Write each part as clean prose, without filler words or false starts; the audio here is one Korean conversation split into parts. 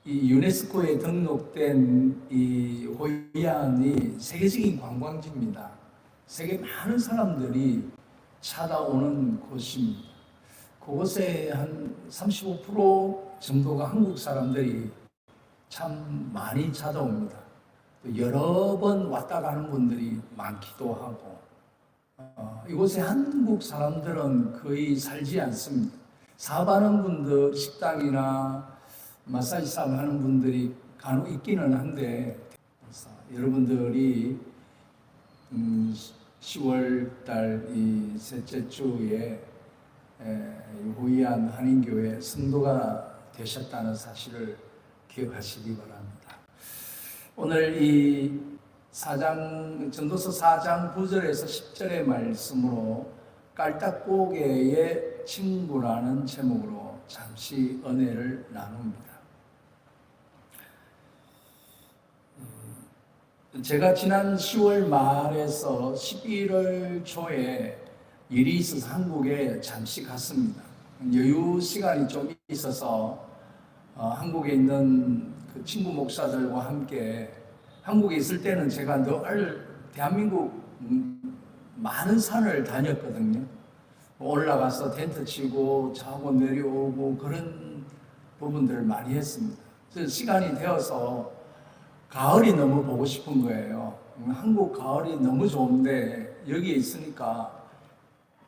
이 유네스코에 등록된 이 호이안이 세계적인 관광지입니다. 세계 많은 사람들이 찾아오는 곳입니다. 그곳에 한 35% 정도가 한국 사람들이 참 많이 찾아옵니다. 또 여러 번 왔다 가는 분들이 많기도 하고, 이곳에 한국 사람들은 거의 살지 않습니다. 사업하는 분들, 식당이나 마사지 샵 하는 분들이 간혹 있기는 한데, 여러분들이 10월 달 이 셋째 주에 호이안 한인교회 성도가 되셨다는 사실을 기억하시기 바랍니다. 오늘 이 전도서 4장 9절에서 10절의 말씀으로 깔딱고개의 친구라는 제목으로 잠시 은혜를 나눕니다. 제가 지난 10월 말에서 11월 초에 일이 있어서 한국에 잠시 갔습니다. 여유 시간이 좀 있어서 한국에 있는 그 친구 목사들과 함께, 한국에 있을 때는 제가 늘 대한민국 많은 산을 다녔거든요. 올라가서 텐트 치고 자고 내려오고 그런 부분들을 많이 했습니다. 그래서 시간이 되어서 가을이 너무 보고 싶은 거예요. 한국 가을이 너무 좋은데 여기에 있으니까,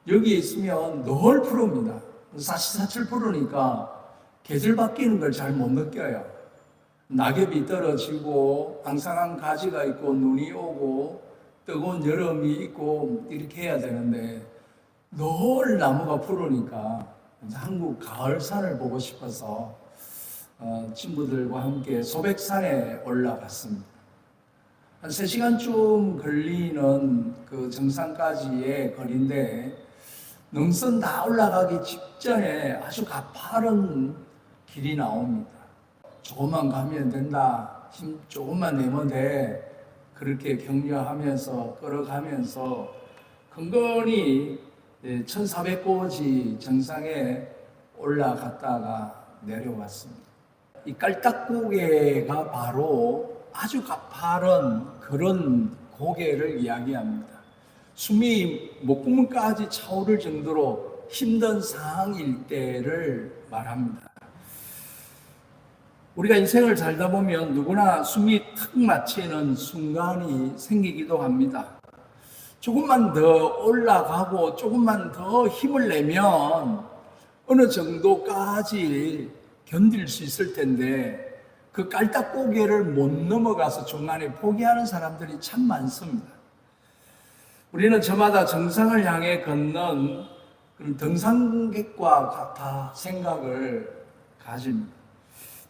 여기에 있으면 늘 푸릅니다. 사시사철 푸르니까 계절 바뀌는 걸 잘 못 느껴요. 낙엽이 떨어지고 앙상한 가지가 있고 눈이 오고 뜨거운 여름이 있고 이렇게 해야 되는데 늘 나무가 푸르니까 한국 가을산을 보고 싶어서 친구들과 함께 소백산에 올라갔습니다. 한 3시간쯤 걸리는 그 정상까지의 거리인데 능선 다 올라가기 직전에 아주 가파른 길이 나옵니다. 조금만 가면 된다, 힘 조금만 내면 돼, 그렇게 격려하면서 걸어가면서 근근히 1400고지 정상에 올라갔다가 내려왔습니다. 이 깔딱고개가 바로 아주 가파른 그런 고개를 이야기합니다. 숨이 목구멍까지 차오를 정도로 힘든 상황일 때를 말합니다. 우리가 인생을 살다 보면 누구나 숨이 탁 막히는 순간이 생기기도 합니다. 조금만 더 올라가고 조금만 더 힘을 내면 어느 정도까지 견딜 수 있을 텐데 그 깔딱고개를 못 넘어가서 중간에 포기하는 사람들이 참 많습니다. 우리는 저마다 정상을 향해 걷는 그런 등산객과 같아 생각을 가집니다.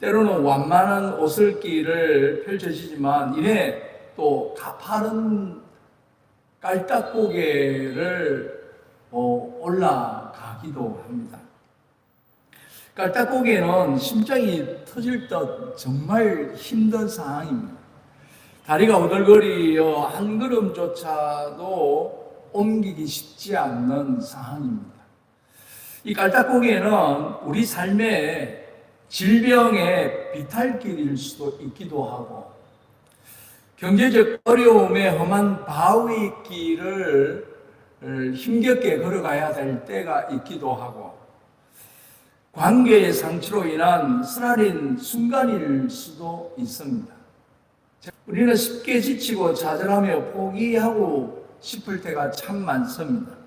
때로는 완만한 오솔길을 펼쳐지지만 이내 또 가파른 깔딱고개를 올라가기도 합니다. 깔딱고개는 심장이 터질 듯 정말 힘든 상황입니다. 다리가 오들거리어 한 걸음조차도 옮기기 쉽지 않는 상황입니다. 이 깔딱고개는 우리 삶의 질병의 비탈길일 수도 있기도 하고, 경제적 어려움에 험한 바위길을 힘겹게 걸어가야 될 때가 있기도 하고, 관계의 상처로 인한 쓰라린 순간일 수도 있습니다. 우리는 쉽게 지치고 좌절하며 포기하고 싶을 때가 참 많습니다.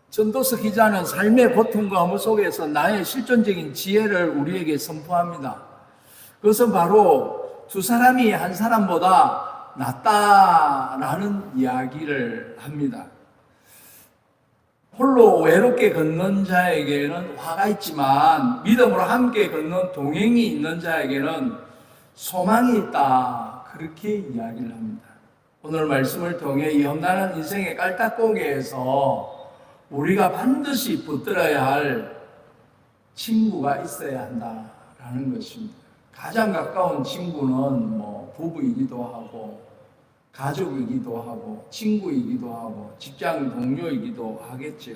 전도서 기자는 삶의 고통과 허무 속에서 나의 실존적인 지혜를 우리에게 선포합니다. 그것은 바로 두 사람이 한 사람보다 낫다라는 이야기를 합니다. 홀로 외롭게 걷는 자에게는 화가 있지만 믿음으로 함께 걷는 동행이 있는 자에게는 소망이 있다, 그렇게 이야기를 합니다. 오늘 말씀을 통해 이 험난한 인생의 깔딱고개에서 우리가 반드시 붙들어야 할 친구가 있어야 한다라는 것입니다. 가장 가까운 친구는 부부이기도 하고 가족이기도 하고 친구이기도 하고 직장 동료이기도 하겠죠.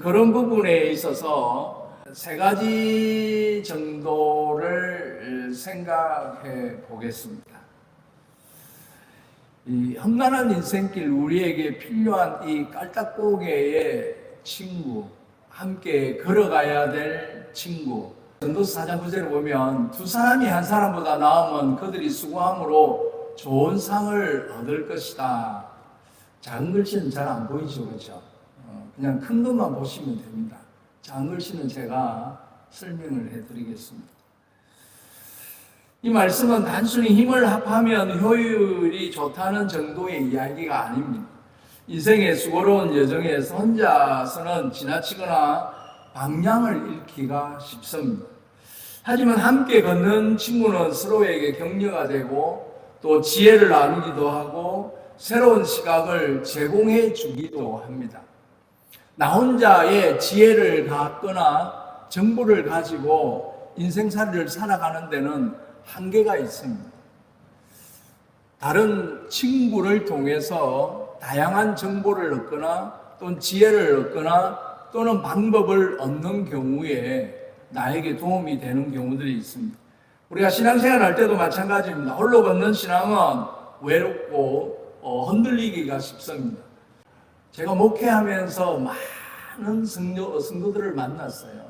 그런 부분에 있어서 3가지 정도를 생각해 보겠습니다. 이 험난한 인생길 우리에게 필요한 이 깔딱고개의 친구, 함께 걸어가야 될 친구. 전도서 4장 9절을 보면 두 사람이 한 사람보다 나으면 그들이 수고함으로 좋은 상을 얻을 것이다. 작은 글씨는 잘 안 보이죠, 그렇죠? 그냥 큰 것만 보시면 됩니다. 작은 글씨는 제가 설명을 해드리겠습니다. 이 말씀은 단순히 힘을 합하면 효율이 좋다는 정도의 이야기가 아닙니다. 인생의 수고로운 여정에서 혼자서는 지나치거나 방향을 잃기가 쉽습니다. 하지만 함께 걷는 친구는 서로에게 격려가 되고 또 지혜를 나누기도 하고 새로운 시각을 제공해 주기도 합니다. 나 혼자의 지혜를 갖거나 정보를 가지고 인생살이를 살아가는 데는 한계가 있습니다. 다른 친구를 통해서 다양한 정보를 얻거나 또는 지혜를 얻거나 또는 방법을 얻는 경우에 나에게 도움이 되는 경우들이 있습니다. 우리가 신앙생활 할 때도 마찬가지입니다. 홀로 걷는 신앙은 외롭고 흔들리기가 쉽습니다. 제가 목회하면서 많은 성도들을 만났어요.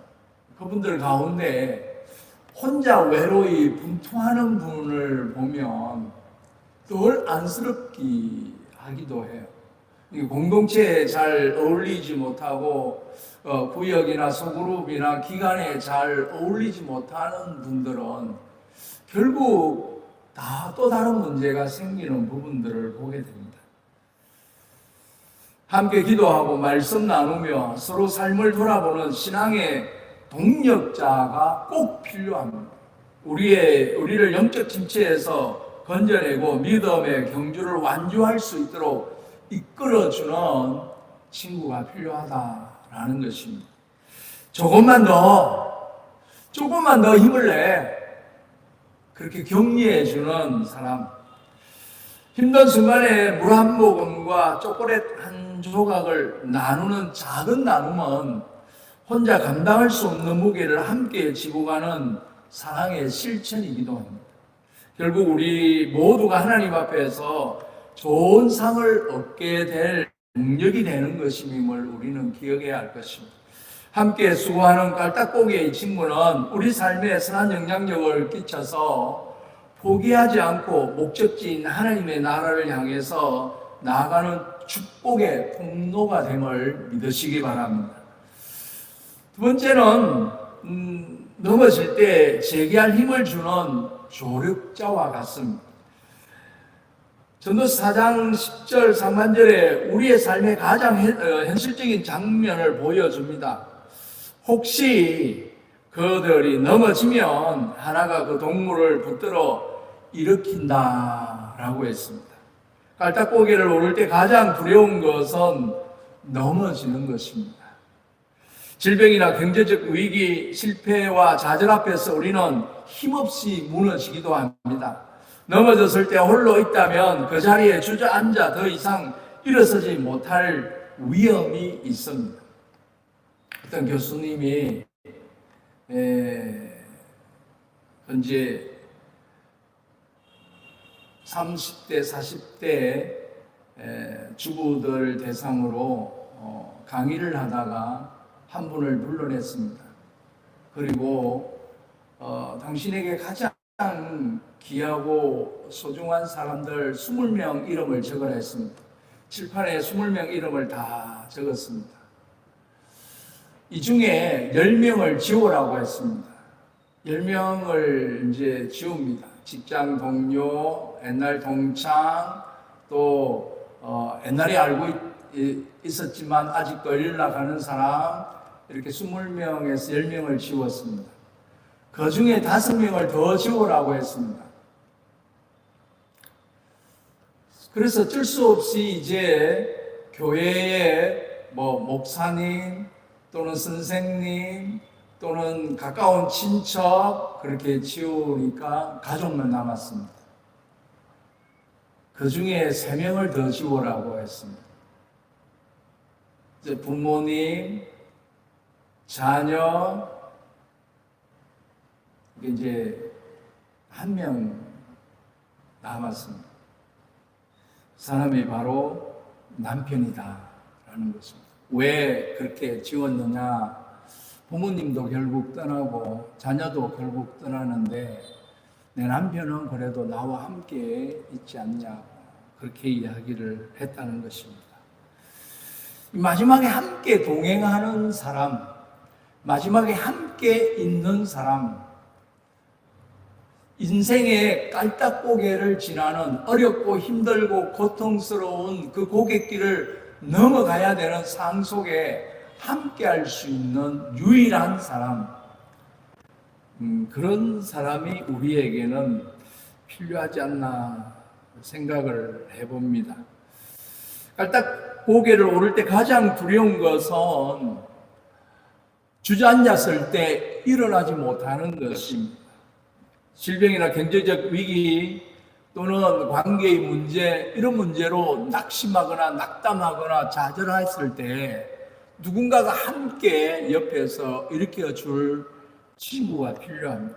그분들 가운데 혼자 외로이 분투하는 분을 보면 늘 안쓰럽기 하기도 해요. 공동체에 잘 어울리지 못하고 구역이나 소그룹이나 기관에 잘 어울리지 못하는 분들은 결국 다 또 다른 문제가 생기는 부분들을 보게 됩니다. 함께 기도하고 말씀 나누며 서로 삶을 돌아보는 신앙의 동력자가 꼭 필요합니다. 우리를 영적 침체에서 건져내고 믿음의 경주를 완주할 수 있도록 이끌어주는 친구가 필요하다라는 것입니다. 조금만 더 힘을 내. 그렇게 격려해주는 사람. 힘든 순간에 물 한 모금과 초콜릿 한 조각을 나누는 작은 나눔은 혼자 감당할 수 없는 무게를 함께 지고 가는 사랑의 실천이기도 합니다. 결국 우리 모두가 하나님 앞에서 좋은 상을 얻게 될 능력이 되는 것임을 우리는 기억해야 할 것입니다. 함께 수고하는 깔딱고기의 친구는 우리 삶에 선한 영향력을 끼쳐서 포기하지 않고 목적지인 하나님의 나라를 향해서 나아가는 축복의 통로가 됨을 믿으시기 바랍니다. 두 번째는 넘어질 때 재기할 힘을 주는 조력자와 같습니다. 전도서 4장 10절 상반절에 우리의 삶의 가장 현실적인 장면을 보여줍니다. 혹시 그들이 넘어지면 하나가 그 동물을 붙들어 일으킨다라고 했습니다. 깔딱고개를 오를 때 가장 두려운 것은 넘어지는 것입니다. 질병이나 경제적 위기, 실패와 좌절 앞에서 우리는 힘없이 무너지기도 합니다. 넘어졌을 때 홀로 있다면 그 자리에 주저앉아 더 이상 일어서지 못할 위험이 있습니다. 어떤 교수님이 현재 30대, 40대 주부들 대상으로 강의를 하다가 한 분을 불러냈습니다. 그리고 당신에게 가장 귀하고 소중한 사람들 20명 이름을 적으라 했습니다. 칠판에 20명 이름을 다 적었습니다. 이 중에 10명을 지우라고 했습니다. 10명을 이제 지웁니다. 직장 동료, 옛날 동창, 또 옛날에 알고 있었지만 아직도 연락하는 사람, 이렇게 20명에서 10명을 지웠습니다. 그 중에 5명을 더 지우라고 했습니다. 그래서 어쩔 수 없이 이제 교회에 목사님 또는 선생님 또는 가까운 친척 그렇게 지우니까 가족만 남았습니다. 그 중에 3명을 더 지우라고 했습니다. 이제 부모님, 자녀, 이제 한 명 남았습니다. 사람이 바로 남편이다라는 것입니다. 왜 그렇게 지웠느냐? 부모님도 결국 떠나고 자녀도 결국 떠나는데 내 남편은 그래도 나와 함께 있지 않냐, 그렇게 이야기를 했다는 것입니다. 마지막에 함께 동행하는 사람, 마지막에 함께 있는 사람, 인생의 깔딱고개를 지나는 어렵고 힘들고 고통스러운 그 고갯길을 넘어가야 되는 상황 속에 함께 할 수 있는 유일한 사람, 그런 사람이 우리에게는 필요하지 않나 생각을 해봅니다. 깔딱고개를 오를 때 가장 두려운 것은 주저앉았을 때 일어나지 못하는 것입니다. 질병이나 경제적 위기 또는 관계의 문제, 이런 문제로 낙심하거나 낙담하거나 좌절했을 때 누군가가 함께 옆에서 일으켜 줄 친구가 필요합니다.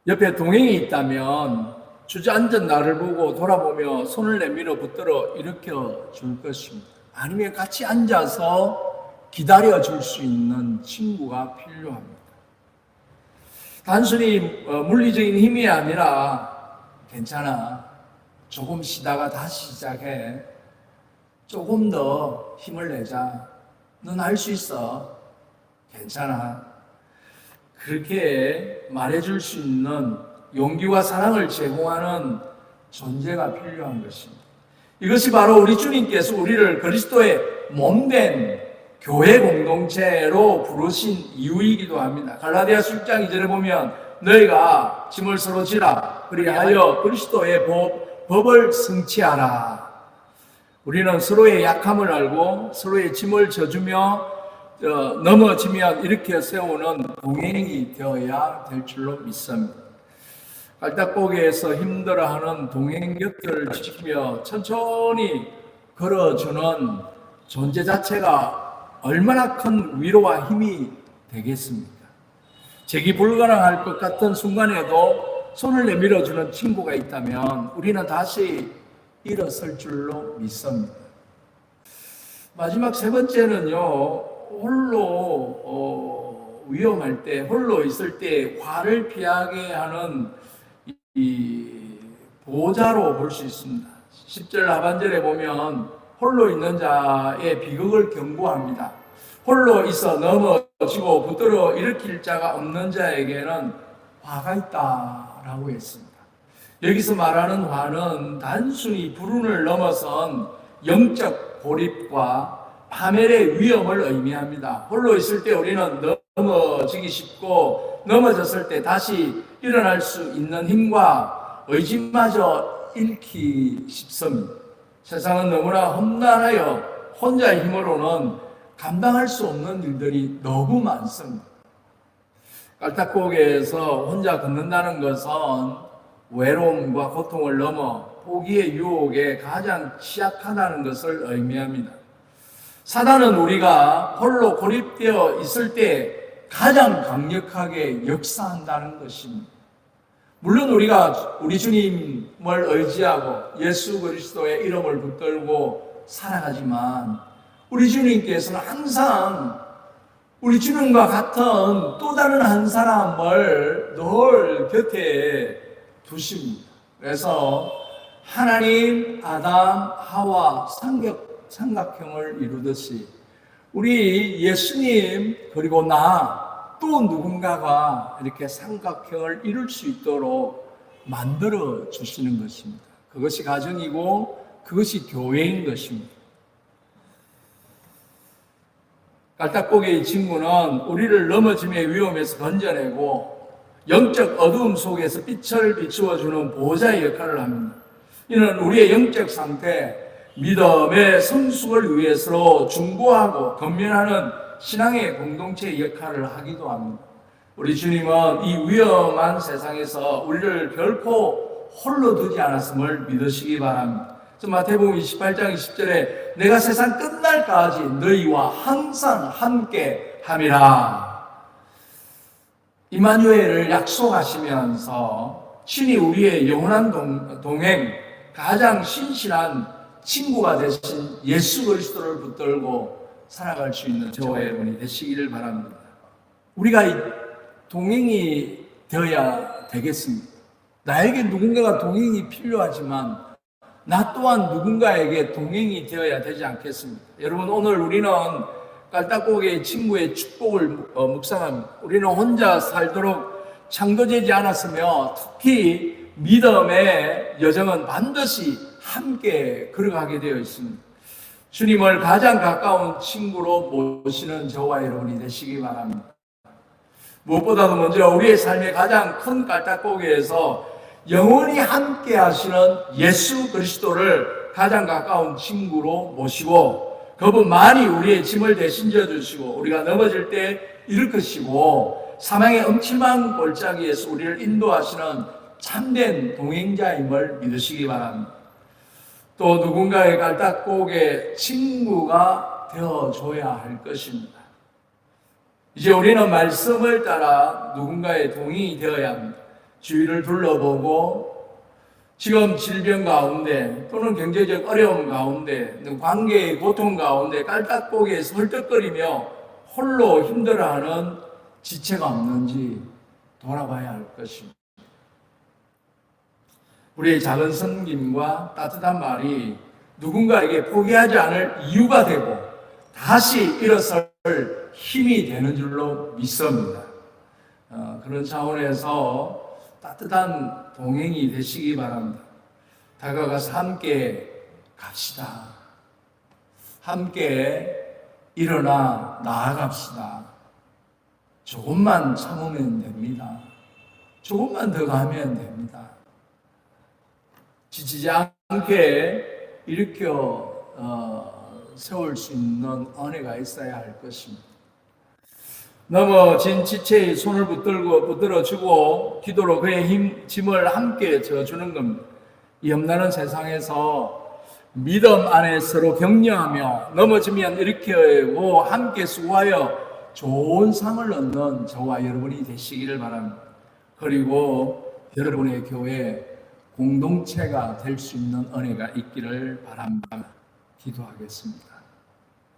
옆에 동행이 있다면 주저앉은 나를 보고 돌아보며 손을 내밀어 붙들어 일으켜 줄 것입니다. 아니면 같이 앉아서 기다려 줄 수 있는 친구가 필요합니다. 단순히 물리적인 힘이 아니라 괜찮아, 조금 쉬다가 다시 시작해, 조금 더 힘을 내자, 넌 할 수 있어, 괜찮아, 그렇게 말해줄 수 있는 용기와 사랑을 제공하는 존재가 필요한 것입니다. 이것이 바로 우리 주님께서 우리를 그리스도의 몸된 교회 공동체로 부르신 이유이기도 합니다. 갈라디아서 6장 2절에 보면 너희가 짐을 서로 지라, 그리하여 그리스도의 법을 성취하라. 우리는 서로의 약함을 알고 서로의 짐을 져주며 넘어지면 일으켜 세우는 동행이 되어야 될 줄로 믿습니다. 깔딱고개에서 힘들어하는 동행 곁을 지키며 천천히 걸어주는 존재 자체가 얼마나 큰 위로와 힘이 되겠습니까? 제기 불가능할 것 같은 순간에도 손을 내밀어주는 친구가 있다면 우리는 다시 일어설 줄로 믿습니다. 마지막 세 번째는요, 홀로 위험할 때, 홀로 있을 때 화를 피하게 하는 이 보호자로 볼 수 있습니다. 10절 하반절에 보면 홀로 있는 자의 비극을 경고합니다. 홀로 있어 넘어지고 붙들어 일으킬 자가 없는 자에게는 화가 있다라고 했습니다. 여기서 말하는 화는 단순히 불운을 넘어선 영적 고립과 파멸의 위험을 의미합니다. 홀로 있을 때 우리는 넘어지기 쉽고 넘어졌을 때 다시 일어날 수 있는 힘과 의지마저 잃기 쉽습니다. 세상은 너무나 험난하여 혼자의 힘으로는 감당할 수 없는 일들이 너무 많습니다. 깔딱고개에서 혼자 걷는다는 것은 외로움과 고통을 넘어 포기의 유혹에 가장 취약하다는 것을 의미합니다. 사단은 우리가 홀로 고립되어 있을 때 가장 강력하게 역사한다는 것입니다. 물론 우리가 우리 주님을 의지하고 예수 그리스도의 이름을 붙들고 살아가지만 우리 주님께서는 항상 우리 주님과 같은 또 다른 한 사람을 늘 곁에 두십니다. 그래서 하나님, 아담, 하와 삼각형을 이루듯이 우리 예수님 그리고 나 또 누군가가 이렇게 삼각형을 이룰 수 있도록 만들어 주시는 것입니다. 그것이 가정이고 그것이 교회인 것입니다. 깔딱고개의 친구는 우리를 넘어짐의 위험에서 건져내고 영적 어두움 속에서 빛을 비추어주는 보호자의 역할을 합니다. 이는 우리의 영적 상태, 믿음의 성숙을 위해서 중보하고 권면하는 신앙의 공동체의 역할을 하기도 합니다. 우리 주님은 이 위험한 세상에서 우리를 결코 홀로 두지 않았음을 믿으시기 바랍니다. 마태복음 28장 20절에 내가 세상 끝날까지 너희와 항상 함께 함이라. 이마누엘을 약속하시면서 신이 우리의 영원한 동행, 가장 신실한 친구가 되신 예수 그리스도를 붙들고 살아갈 수 있는 저와 여러분이 되시기를 바랍니다. 우리가 이 동행이 되어야 되겠습니다. 나에게 누군가가 동행이 필요하지만 나 또한 누군가에게 동행이 되어야 되지 않겠습니까? 여러분, 오늘 우리는 깔딱고개의 친구의 축복을 묵상합니다. 우리는 혼자 살도록 창조되지 않았으며 특히 믿음의 여정은 반드시 함께 걸어가게 되어 있습니다. 주님을 가장 가까운 친구로 모시는 저와 여러분이 되시기 바랍니다. 무엇보다도 먼저 우리의 삶의 가장 큰 깔딱고개에서 영원히 함께 하시는 예수 그리스도를 가장 가까운 친구로 모시고 그분만이 우리의 짐을 대신 져주시고 우리가 넘어질 때 일으키시고 사망의 음침한 골짜기에서 우리를 인도하시는 참된 동행자임을 믿으시기 바랍니다. 또 누군가의 깔딱고개 친구가 되어줘야 할 것입니다. 이제 우리는 말씀을 따라 누군가의 동행이 되어야 합니다. 주위를 둘러보고 지금 질병 가운데 또는 경제적 어려움 가운데 관계의 고통 가운데 깔딱고개에서 헐떡거리며 홀로 힘들어하는 지체가 없는지 돌아봐야 할 것입니다. 우리의 작은 섬김과 따뜻한 말이 누군가에게 포기하지 않을 이유가 되고 다시 일어설 힘이 되는 줄로 믿습니다. 그런 차원에서 따뜻한 동행이 되시기 바랍니다. 다가가서 함께 갑시다. 함께 일어나 나아갑시다. 조금만 참으면 됩니다. 조금만 더 가면 됩니다. 지치지 않게 일으켜 세울 수 있는 은혜가 있어야 할 것입니다. 넘어진 지체의 손을 붙들어주고 기도로 그의 짐을 함께 져주는 겁니다. 이 험난한 세상에서 믿음 안에 서로 격려하며 넘어지면 일으키고 함께 수고하여 좋은 상을 얻는 저와 여러분이 되시기를 바랍니다. 그리고 여러분의 교회 공동체가 될 수 있는 은혜가 있기를 바랍니다. 기도하겠습니다.